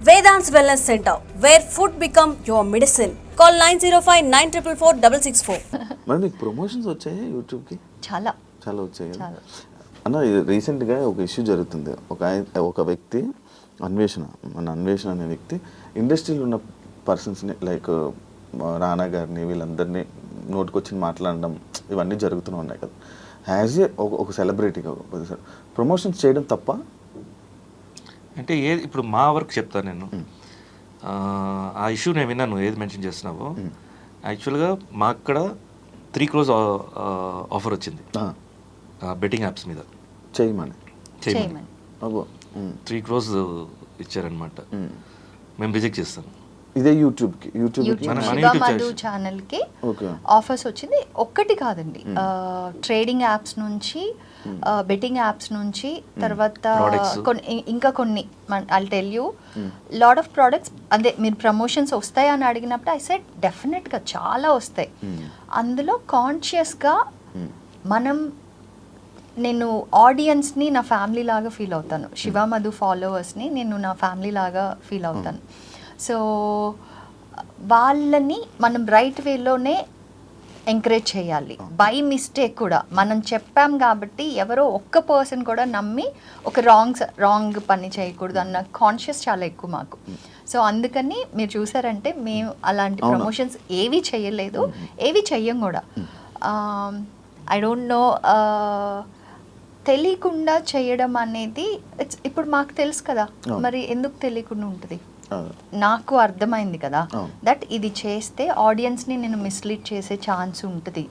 Vedant's Wellness Center, where food become your medicine. Call 905-944-664. మరి మీకు promotions వచ్చాయి యూట్యూబ్కి? చాలా చాలా వచ్చాయి కదా చాలా. అన్న, రీసెంట్గా ఒక ఇష్యూ జరుగుతుంది. ఒక వ్యక్తి మన అన్వేషణ అనే వ్యక్తి ఇండస్ట్రీలో ఉన్న పర్సన్స్ని లైక్ రానా గారిని వీళ్ళందరినీ నోటుకొచ్చి మాట్లాడడం ఇవన్నీ జరుగుతూనే ఉన్నాయి కదా. యాజ్ ఏ ఒక సెలబ్రిటీగా ప్రమోషన్స్ చేయడం తప్ప అంటే ఇప్పుడు మా వర్క్ చెప్తాను నేను. ఆ ఇష్యూ నేను విన్నాను, ఏది మెన్షన్ చేస్తున్నావో. యాక్చువల్గా మా అక్కడ 3 crores ఆఫర్ వచ్చింది బెట్టింగ్ యాప్స్ మీద చేయమని. 3 crores ఇచ్చారనమాట. మేము రిజెక్ట్ చేస్తాం. ఇదే యూట్యూబ్కి శివమధు ఛానల్కి ఆఫర్స్ వచ్చింది. ఒక్కటి కాదండి, ట్రేడింగ్ యాప్స్ నుంచి, బెట్టింగ్ యాప్స్ నుంచి, తర్వాత ఇంకా కొన్ని I tell you lot of products. అదే మీరు ప్రమోషన్స్ వస్తాయా అని అడిగినప్పుడు ఐ సెడ్ డెఫినెట్గా చాలా వస్తాయి. అందులో కాన్షియస్గా నేను ఆడియన్స్ని నా ఫ్యామిలీ లాగా ఫీల్ అవుతాను. శివమధు ఫాలోవర్స్ని నేను నా ఫ్యామిలీ లాగా ఫీల్ అవుతాను. సో వాళ్ళని మనం రైట్ వేలోనే ఎంకరేజ్ చేయాలి. బై మిస్టేక్ కూడా మనం చెప్పాం కాబట్టి ఎవరో ఒక్క పర్సన్ కూడా నమ్మి ఒక రాంగ్ పని చేయకూడదు అన్న కాన్షియస్ చాలా ఎక్కువ మాకు. సో అందుకని మీరు చూసారంటే మేము అలాంటి ప్రమోషన్స్ ఏవి చేయలేదు, ఏవి చెయ్యం కూడా. ఐ డోంట్ నో, తెలియకుండా చేయడం అనేది ఇప్పుడు మాకు తెలుసు కదా, మరి ఎందుకు తెలియకుండా ఉంటుంది? నాకు అర్థమైంది కదా దట్ ఇది చేస్తే ఆడియన్స్ని నేను మిస్లీడ్ చేసే ఛాన్స్ ఉంటుంది,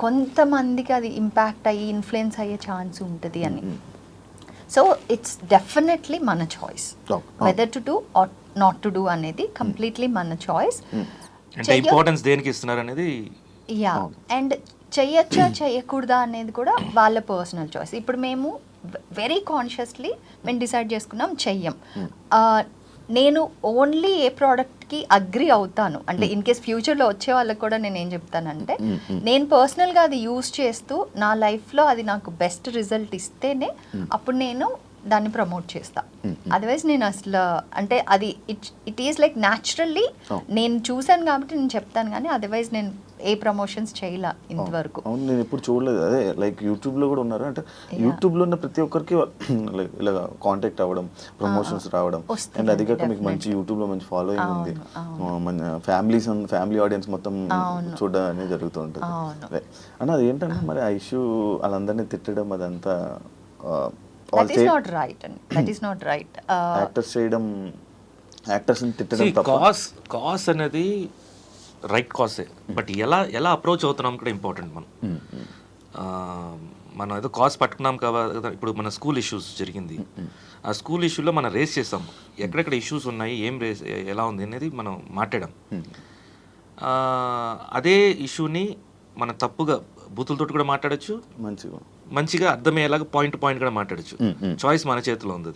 కొంతమందికి అది ఇంపాక్ట్ అయ్యి ఇన్ఫ్లుయెన్స్ అయ్యే ఛాన్స్ ఉంటుంది అని. సో ఇట్స్ డెఫినెట్లీ మన choice whether to do or not to do అనేది కంప్లీట్లీ మన చాయిస్. అంటే ఇంపార్టెన్స్ దేనికి ఇస్తున్నారు అనేది. యా, అండ్ చెయ్యొచ్చా చేయకూడదా అనేది కూడా వాళ్ళ పర్సనల్ చాయిస్. ఇప్పుడు మేము వెరీ కాన్షియస్లీ మేము డిసైడ్ చేసుకున్నాం చెయ్యం. నేను ఓన్లీ ఏ ప్రోడక్ట్కి అగ్రి అవుతాను అంటే ఇన్ కేస్ ఫ్యూచర్లో వచ్చే వాళ్ళకి కూడా నేను ఏం చెప్తానంటే, నేను పర్సనల్గా అది యూజ్ చేస్తూ నా లైఫ్లో అది నాకు బెస్ట్ రిజల్ట్ ఇస్తేనే అప్పుడు నేను దాన్ని ప్రమోట్ చేస్తా. అదర్వైజ్ నేను అసలు అంటే అది ఇట్ ఈస్ లైక్ న్యాచురల్లీ నేను చూశాను కాబట్టి నేను చెప్తాను, కానీ అదర్వైజ్ నేను ఏ ప్రమోషన్స్ చేయలే ఇంతవరకు. అవును, నేను ఎప్పుడు చూడలేదు. అదే లైక్ యూట్యూబ్లో కూడా ఉన్నారు అంటే యూట్యూబ్లో ఉన్న ప్రతి ఒక్కరికి లైక్ ఇలా కాంటాక్ట్ అవ్వడం, ప్రమోషన్స్ రావడం, అండ్ అది కాక మీకు మంచి యూట్యూబ్లో మంచి ఫాలోయింగ్ ఉంది, మన ఫ్యామిలీ ఆడియన్స్ మొత్తం చూడడం అనేది జరుగుతూ ఉంటుంది అన్న. అది ఏంటంటే మరి ఆ ఇష్యూ వాళ్ళందరినీ తిట్టడం అదంతా that is not right and that is not right. Actors ని తిట్టడం తప్ప. కాస్ అనేది రైట్ కాసే, బట్ ఎలా అప్రోచ్ అవుతున్నాం కూడా ఇంపార్టెంట్. మనం ఏదో కాస్ పట్టుకున్నాం కదా. ఇప్పుడు మన స్కూల్ ఇష్యూస్ జరిగింది, ఆ స్కూల్ ఇష్యూలో మనం రేస్ చేస్తాం, ఎక్కడెక్కడ ఇష్యూస్ ఉన్నాయి, ఏం రేస్ ఎలా ఉంది అనేది మనం మాట్లాడాం. అదే ఇష్యూని మనం తప్పుగా బూతులతో కూడా మాట్లాడచ్చు, మంచిగా అర్థమయ్యేలాగా పాయింట్ కూడా మాట్లాడచ్చు. చాయిస్ మన చేతిలో ఉంది.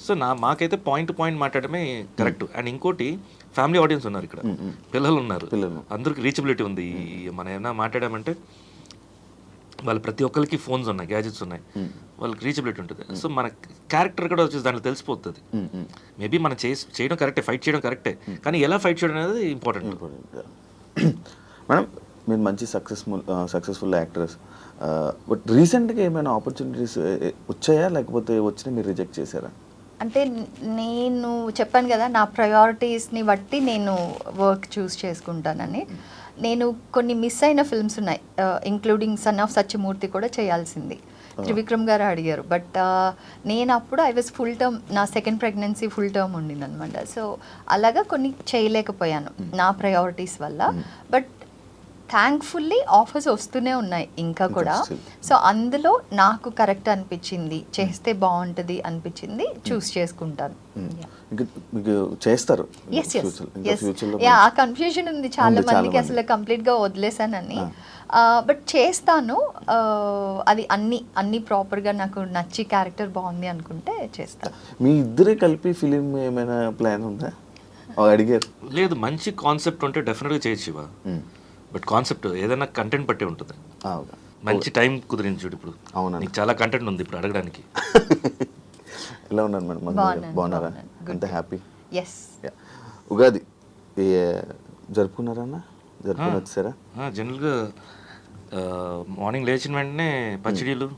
సో మాకైతే పాయింట్ మాట్లాడమే కరెక్ట్. అండ్ ఇంకోటి, ఫ్యామిలీ ఆడియన్స్ ఉన్నారు ఇక్కడ, పిల్లలు ఉన్నారు, అందరికి రీచబిలిటీ ఉంది. మనం ఏమైనా మాట్లాడామంటే వాళ్ళు ప్రతి ఒక్కరికి ఫోన్స్ ఉన్నాయి, గ్యాజెట్స్ ఉన్నాయి, వాళ్ళకి రీచబిలిటీ ఉంటుంది. సో మన క్యారెక్టర్ కూడా వచ్చేసి దాంట్లో తెలిసిపోతుంది. మేబీ మనం చేయడం కరెక్టే, ఫైట్ చేయడం కరెక్టే, కానీ ఎలా ఫైట్ చేయడం అనేది ఇంపార్టెంట్. మేడం, మీరు మంచి సక్సెస్ఫుల్ యాక్టర్స్, బట్ రీసెంట్గా ఏమైనా ఆపర్చునిటీస్ వచ్చాయా, లేకపోతే వచ్చినా మీరు రిజెక్ట్ చేశారా? అంటే నేను చెప్పాను కదా, నా ప్రయారిటీస్ని బట్టి నేను వర్క్ చూస్ చేసుకుంటానని. నేను కొన్ని మిస్ అయిన ఫిల్మ్స్ ఉన్నాయి, ఇంక్లూడింగ్ సన్ ఆఫ్ సత్యమూర్తి కూడా చేయాల్సింది. త్రివిక్రమ్ గారు అడిగారు, బట్ నేను అప్పుడు ఐ వాజ్ ఫుల్ టర్మ్, నా సెకండ్ ప్రెగ్నెన్సీ ఫుల్ టర్మ్ ఉండింది అనమాట. సో అలాగా కొన్ని చేయలేకపోయాను నా ప్రయారిటీస్ వల్ల. బట్ థ్యాంక్ఫుల్లీ ఆఫర్స్ వస్తూనే ఉన్నాయి ఇంకా కూడా. సో అందులో నాకు కరెక్ట్ అనిపించింది, చేస్తే బాగుంటుంది అనిపించింది, చూస్ చేసుకుంటాను. ఆ కన్ఫ్యూజన్ ఉంది చాలా మందికి, అసలు కంప్లీట్గా వదిలేసానని. బట్ చేస్తాను, అది అన్ని ప్రాపర్గా నాకు నచ్చి క్యారెక్టర్ బాగుంది అనుకుంటే చేస్తాను. మీ ఇద్దరే కలిపి ఫిలిం ఏమైనా ప్లాన్ ఉందా? అడిగారు. లేదు, మంచి కాన్సెప్ట్ ఉంటే డెఫినెట్గా చేయొచ్చు. బట్ కాన్సెప్ట్ ఏదైనా కంటెంట్ బట్టే ఉంటుంది. మంచి టైం కుదిరింది చూడు. ఇప్పుడు నీకు చాలా కంటెంట్ ఉంది ఇప్పుడు అడగడానికి. ఎలా ఉన్నాను మేడం? బాగున్నారా? అంత హ్యాపీ? ఎస్. ఉగాది జరుపుకున్నారన్నా? జరుపుకుని వచ్చారా? జనరల్గా మార్నింగ్ లేచిన వెంటనే పచ్చడిలు,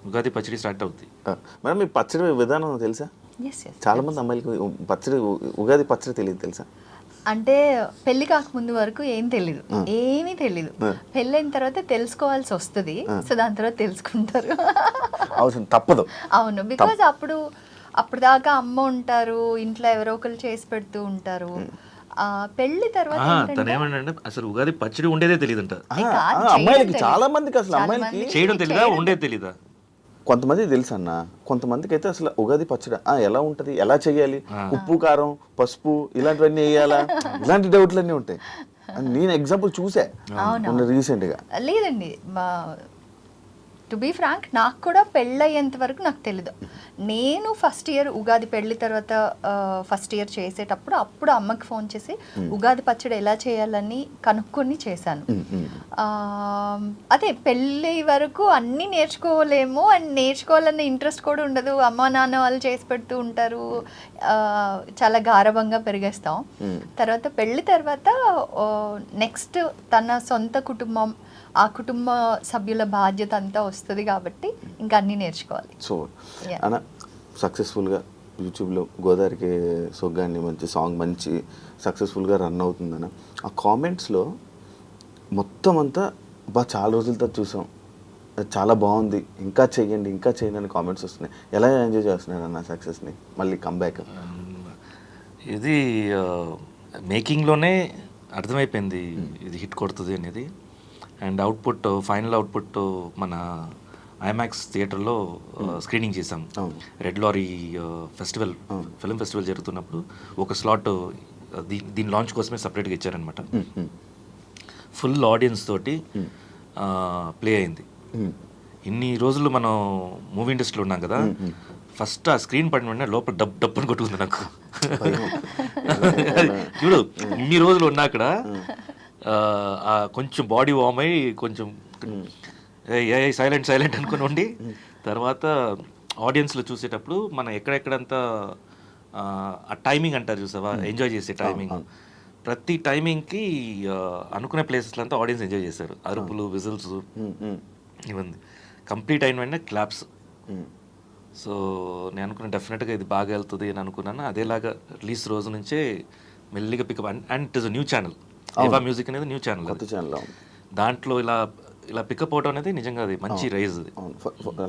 ఉగాది పచ్చడి స్టార్ట్ అవుతుంది. మేడం మీ పచ్చడి విధానం తెలుసా? Yes yes. చాలా మంది అమ్మాయిలకి ఉగాది పచ్చడి తెలియదు తెలుసా? అంటే పెళ్లి కాకముందు వరకు ఏం తెలీదు, ఏమీ తెలీదు. పెళ్ళైన తర్వాత తెలుసుకోవాల్సి వస్తుంది. సో దాని తర్వాత తెలుసుకుంటారు. అవసరం తప్పదు. అవును, బికాజ్ అప్పుడు దాకా అమ్మ ఉంటారు, ఇంట్లో ఎవరో ఒకరు చేసి పెడుతూ ఉంటారు. పెళ్లి తర్వాత తను ఏమంటే అసలు ఉగాది పచ్చడి ఉండేదే తెలియదంట. అమ్మాయిలకి చాలా మందికి అసలు అమ్మాయిలకి చేయడం తెలీదా, ఉండేది తెలీదా? కొంతమంది తెలుసు అన్న, కొంతమందికి అయితే అసలు ఉగాది పచ్చడి ఎలా ఉంటది, ఎలా చేయాలి, ఉప్పు కారం పసుపు ఇలాంటివన్నీ వేయాలా, ఇలాంటి డౌట్లన్నీ ఉంటాయి. నేను ఎగ్జాంపుల్ చూసా రీసెంట్ గా. లేదండి, టు బీ ఫ్రాంక్ నాకు కూడా పెళ్ళయ్యేంత వరకు నాకు తెలీదు. నేను ఫస్ట్ ఇయర్ ఉగాది పెళ్ళి తర్వాత ఫస్ట్ ఇయర్ చేసేటప్పుడు అప్పుడు అమ్మకి ఫోన్ చేసి ఉగాది పచ్చడి ఎలా చేయాలని కనుక్కొని చేశాను. అదే పెళ్ళి వరకు అన్నీ నేర్చుకోలేము, అండ్ నేర్చుకోవాలన్న ఇంట్రెస్ట్ కూడా ఉండదు. అమ్మ నాన్న వాళ్ళు చేసి పెడుతూ ఉంటారు, చాలా గారభంగా పెరిగేస్తాం. తర్వాత పెళ్ళి తర్వాత నెక్స్ట్ తన సొంత కుటుంబం, ఆ కుటుంబ సభ్యుల బాధ్యత అంతా వస్తుంది కాబట్టి ఇంకా అన్నీ నేర్చుకోవాలి. సో అన్న సక్సెస్ఫుల్గా యూట్యూబ్లో గోదావరికి సొగ్గాన్ని మంచి సాంగ్ మంచి సక్సెస్ఫుల్గా రన్ అవుతుందన్న. ఆ కామెంట్స్లో మొత్తం అంతా చాలా రోజుల తర్వాత చూసాం, చాలా బాగుంది, ఇంకా చెయ్యండి ఇంకా చేయండి అని కామెంట్స్ వస్తున్నాయి. ఎలా ఎంజాయ్ చేస్తున్నారు అన్న సక్సెస్ని, మళ్ళీ కంబ్యాక్? ఇది మేకింగ్లోనే అర్థమైపోయింది ఇది హిట్ కొడుతుంది అనేది. అండ్ అవుట్పుట్, ఫైనల్ అవుట్పుట్ మన ఐమాక్స్ థియేటర్లో స్క్రీనింగ్ చేసాం. Red lorry festival, film festival జరుగుతున్నప్పుడు ఒక స్లాట్ దీని లాంచ్ కోసమే సపరేట్గా ఇచ్చారనమాట. ఫుల్ ఆడియన్స్ తోటి ప్లే అయింది. ఇన్ని రోజులు మనం మూవీ ఇండస్ట్రీలో ఉన్నాం కదా, ఫస్ట్ ఆ స్క్రీన్ పడిన వెంటనే లోపల డబ్బుని కొట్టుకుంది నాకు. చూడు ఇన్ని రోజులు ఉన్నా అక్కడ కొంచెం బాడీ వార్మ్ అయ్యి కొంచెం సైలెంట్ అనుకుని ఉండి, తర్వాత ఆడియన్స్లో చూసేటప్పుడు మనం ఎక్కడెక్కడంతా ఆ టైమింగ్ అంటారు చూసావా, ఎంజాయ్ చేసే టైమింగ్, ప్రతి టైమింగ్కి అనుకునే ప్లేసెస్లో అంతా ఆడియన్స్ ఎంజాయ్ చేశారు. అరుపులు, విజిల్స్ ఇవన్నీ కంప్లీట్ అయిన వెంటనే క్లాప్స్. సో నేను అనుకున్నా డెఫినెట్గా ఇది బాగా వెళ్తుంది అని అనుకున్నాను. అదేలాగా రిలీజ్ రోజు నుంచే మెల్లిగా pickup. And it is a new channel, Eva music అనేది న్యూ ఛానల్, కొత్త ఛానల్. దాంట్లో ఇలా పికప్ అవడం అనేది నిజంగా అది మంచి రైజ్. అది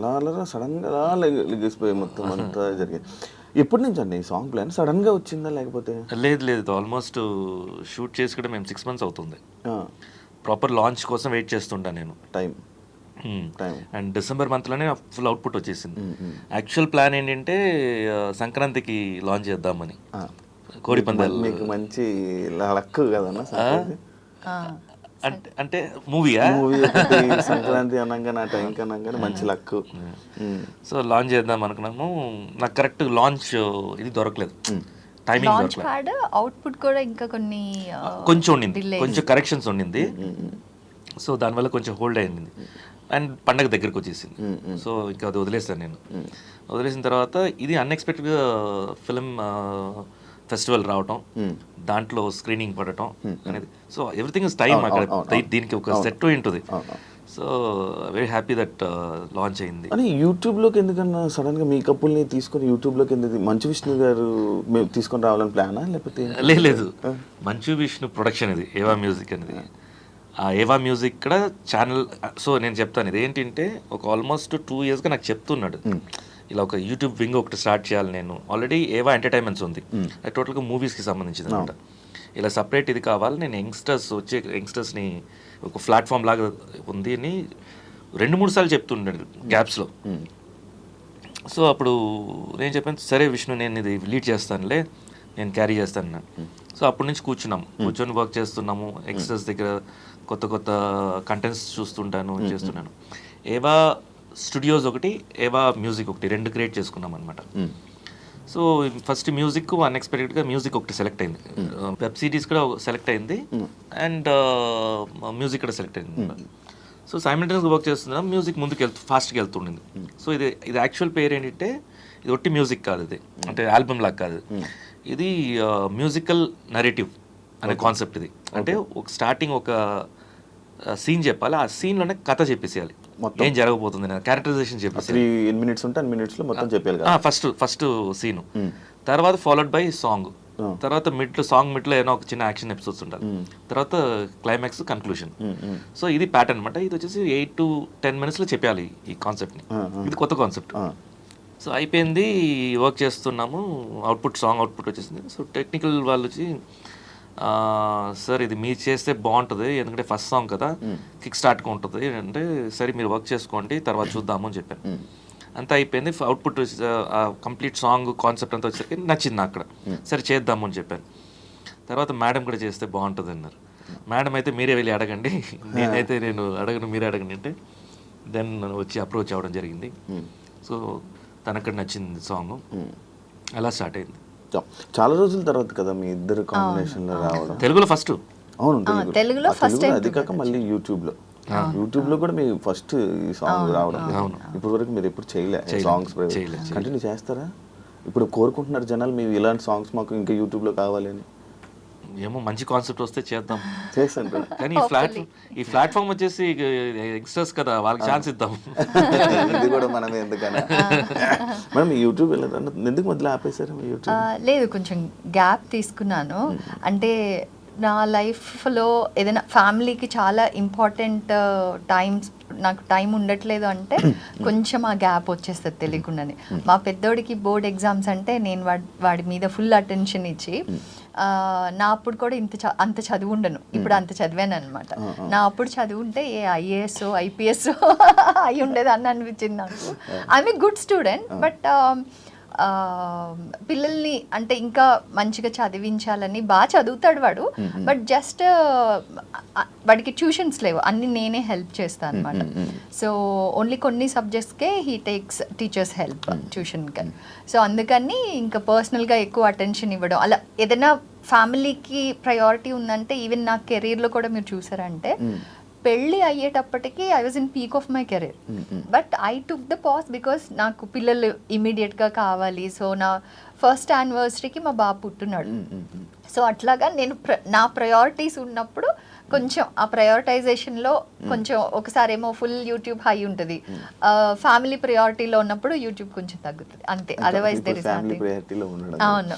అలా సడన్గా లెగిసిపోయి మొత్తం అంతా జరిగింది. ఎప్పటి నుంచి అండి ఈ సాంగ్ ప్లాన్? సడన్గా వచ్చిందా లేకపోతే? లేదు ఆల్మోస్ట్ షూట్ చేసి కూడా మేము 6 months అవుతుంది. ప్రాపర్ లాంచ్ కోసం వెయిట్ చేస్తుంటా నేను. టైం అండ్ డిసెంబర్ మంత్లోనే ఫుల్ అవుట్పుట్ వచ్చేసింది. యాక్చువల్ ప్లాన్ ఏంటంటే సంక్రాంతికి లాంచ్ చేద్దామని. కోడి పందాలు మీకు మంచి లక్ కదన్నా అంటే మూవీ సంక్రాంతి అనగా నా టైం కనగానే మంచి లక్. సో లాంచ్ చేద్దాం అనుకున్నాము. నాకు కరెక్ట్ లాంచ్ ఇది దొరకలేదు, టైమింగ్ దొరకలేదు. అవుట్పుట్ కూడా ఇంకా కొంచెం ఉండింది, కొంచెం కరెక్షన్స్ ఉండింది. సో దానివల్ల కొంచెం హోల్డ్ అయింది. అండ్ పండగ దగ్గరకు వచ్చేసింది. సో ఇంకా అది వదిలేసాను నేను. వదిలేసిన తర్వాత ఇది అన్ఎక్స్పెక్టెడ్గా ఫిల్మ్ ఫెస్టివల్ రావటం, దాంట్లో స్క్రీనింగ్ పడటం అనేది. So everything is time. అక్కడ దీనికి ఒక సెట్ ఉంటుంది. So very happy that launch అయింది. అని యూట్యూబ్లోకి ఎందుకన్నా సడన్గా మీ కప్పుల్ని తీసుకొని యూట్యూబ్లోకి ఎందుకు? మంచు విష్ణు గారు మేము తీసుకొని రావాలని ప్లానా లేకపోతే? లేదు, మంచు విష్ణు ప్రొడక్షన్ ఇది, ఏవా మ్యూజిక్ అనేది. ఆ ఏవా మ్యూజిక్ కూడా ఛానల్. సో నేను చెప్తాను, ఇది ఏంటంటే ఒక ఆల్మోస్ట్ 2 yearsగా నాకు చెప్తున్నాడు ఇలా ఒక యూట్యూబ్ వింగ్ ఒకటి స్టార్ట్ చేయాలి. నేను ఆల్రెడీ ఏవా ఎంటర్టైన్మెంట్స్ ఉంది, అది టోటల్గా మూవీస్కి సంబంధించింది అనమాట. ఇలా సపరేట్ ఇది కావాలి, నేను యంగ్స్టర్స్ని ఒక ప్లాట్ఫామ్ లాగా ఉంది అని 2-3 సార్లు చెప్తుండేది గ్యాప్స్లో. సో అప్పుడు నేను చెప్పాను, సరే విష్ణు నేను ఇది లీడ్ చేస్తానులే, నేను క్యారీ చేస్తాను. సో అప్పటి నుంచి కూర్చొని వర్క్ చేస్తున్నాము. యంగ్స్టర్స్ దగ్గర కొత్త కంటెంట్స్ చూస్తుంటాను, చేస్తున్నాను. ఏవా స్టూడియోస్ ఒకటి, ఏవా మ్యూజిక్ ఒకటి, 2 క్రియేట్ చేసుకున్నాం అనమాట. సో ఫస్ట్ మ్యూజిక్ అన్ఎక్స్పెక్టెడ్గా మ్యూజిక్ ఒకటి సెలెక్ట్ అయింది, వెబ్ సిరీస్ కూడా సెలెక్ట్ అయింది, అండ్ మ్యూజిక్ కూడా సెలెక్ట్ అయింది. సో సైమల్టేనియస్గా వర్క్ చేస్తున్నాం. మ్యూజిక్ ముందుకు ఫాస్ట్గా వెళ్తుండింది. సో ఇది యాక్చువల్ పేరు ఏంటంటే ఇది ఒట్టి మ్యూజిక్ కాదు, ఇది అంటే ఆల్బమ్ లాగా కాదు. ఇది మ్యూజికల్ నరేటివ్ అనే కాన్సెప్ట్ ఇది. అంటే ఒక స్టార్టింగ్ ఒక సీన్ చెప్పాలి, ఆ సీన్లోనే కథ చెప్పేసేయాలి, ఏం జరగబోతుంది, క్యారెక్టరైజేషన్ చెప్పేసి 3 minutes ఉంటే 10 minutes లో మొత్తం చెప్పాలి కదా. ఫస్ట్ సీను, తర్వాత ఫాలోడ్ బై సాంగ్, తర్వాత మిడ్లో ఏదో ఒక చిన్న యాక్షన్ ఎపిసోడ్స్ ఉండాలి, తర్వాత క్లైమాక్స్, కన్క్లూషన్. సో ఇది ప్యాటర్న్ అనమాట. ఇది వచ్చేసి 8 to 10 minutes లో చెప్పాలి ఈ కాన్సెప్ట్ని. ఇది కొత్త కాన్సెప్ట్. సో అయిపోయింది, వర్క్ చేస్తున్నాము, సాంగ్ అవుట్పుట్ వచ్చేసింది. సో టెక్నికల్ వాళ్ళు వచ్చి సార్ ఇది మీరు చేస్తే బాగుంటుంది, ఎందుకంటే ఫస్ట్ సాంగ్ కదా, కిక్ స్టార్ట్గా ఉంటుంది అంటే, సరే మీరు వర్క్ చేసుకోండి తర్వాత చూద్దాము అని చెప్పాను. అంతా అయిపోయింది, అవుట్పుట్ కంప్లీట్ సాంగ్ కాన్సెప్ట్ అంతా వచ్చేసరికి నచ్చింది అక్కడ, సరే చేద్దాము అని చెప్పాను. తర్వాత మేడం కూడా చేస్తే బాగుంటుంది అన్నారు. మేడం అయితే మీరే వెళ్ళి అడగండి, నేను అడగను, మీరే అడగండి అంటే దెన్ వచ్చి అప్రోచ్ అవ్వడం జరిగింది. సో తనక్కడ నచ్చింది సాంగ్, అలా స్టార్ట్ అయింది. చాలా రోజుల తర్వాత కదా మీ ఇద్దరు కాంబినేషన్ లో రావడం. తెలుగులో ఫస్ట్. అవును, తెలుగులో ఫస్ట్. అది కాక మళ్ళీ యూట్యూబ్ లో కూడా మీ ఫస్ట్ ఈ సాంగ్ రావడం. ఇప్పటి వరకు మీరు ఎప్పుడు చేయలే సాంగ్స్, కంటిన్యూ చేస్తారా? ఇప్పుడు కోరుకుంటున్నారు జనాలు మీరు ఇలాంటి సాంగ్స్ మాకు ఇంకా యూట్యూబ్ లో కావాలి అని. ఏమో మంచి కాన్సెప్ట్ వస్తే చేద్దాం చేస్తాను, కానీ ఈ ప్లాట్ఫామ్ వచ్చేసి యంగ్స్టర్స్ కదా, వాళ్ళకి ఛాన్స్ ఇద్దాం. ఇది కూడా మనమే ఎందుకన్నా. మేడం యూట్యూబ్ ఎందుకు మధ్యలో ఆపేశారు యూట్యూబ్? లేదు, కొంచెం గ్యాప్ తీసుకున్నాను. అంటే నా లైఫ్లో ఏదైనా ఫ్యామిలీకి చాలా ఇంపార్టెంట్ నాకు టైం ఉండట్లేదు అంటే కొంచెం ఆ గ్యాప్ వచ్చేస్తుంది తెలియకుండానే. మా పెద్దోడికి బోర్డ్ ఎగ్జామ్స్ అంటే నేను వాడి మీద ఫుల్ అటెన్షన్ ఇచ్చి, నా అప్పుడు కూడా అంత చదువు ఉండను, ఇప్పుడు అంత చదివాను అనమాట. నా అప్పుడు చదువు ఉంటే ఏ ఐఏఎస్ ఐపీఎస్ అయి ఉండేది అని అనిపించింది నాకు. I'm a good student, but పిల్లల్ని అంటే ఇంకా మంచిగా చదివించాలని, బాగా చదువుతాడు వాడు, బట్ జస్ట్ వాడికి ట్యూషన్స్ లేవు, అన్ని నేనే హెల్ప్ చేస్తాను అనమాట. సో ఓన్లీ కొన్ని సబ్జెక్ట్స్కే హీ టేక్స్ టీచర్స్ హెల్ప్ ట్యూషన్కి. సో అందుకని ఇంకా పర్సనల్గా ఎక్కువ అటెన్షన్ ఇవ్వడం, అలా ఏదైనా ఫ్యామిలీకి ప్రయారిటీ ఉందంటే, ఈవెన్ నా కెరీర్లో కూడా మీరు చూసారంటే పెళ్ళి అయ్యేటప్పటికి I was in peak of my career, but I took the pass because నాకు పిల్లలు ఇమీడియట్గా కావాలి. సో నా ఫస్ట్ యానివర్సరీకి మా బాబు పుట్టున్నాడు. సో అట్లాగా నేను నా ప్రయారిటీస్ ఉన్నప్పుడు కొంచెం ఆ ప్రయారిటైజేషన్లో కొంచెం ఒకసారి ఏమో ఫుల్ యూట్యూబ్ హై ఉంటుంది, ఫ్యామిలీ ప్రయారిటీలో ఉన్నప్పుడు యూట్యూబ్ కొంచెం తగ్గుతుంది అంతే. Otherwise there is nothing. అవును.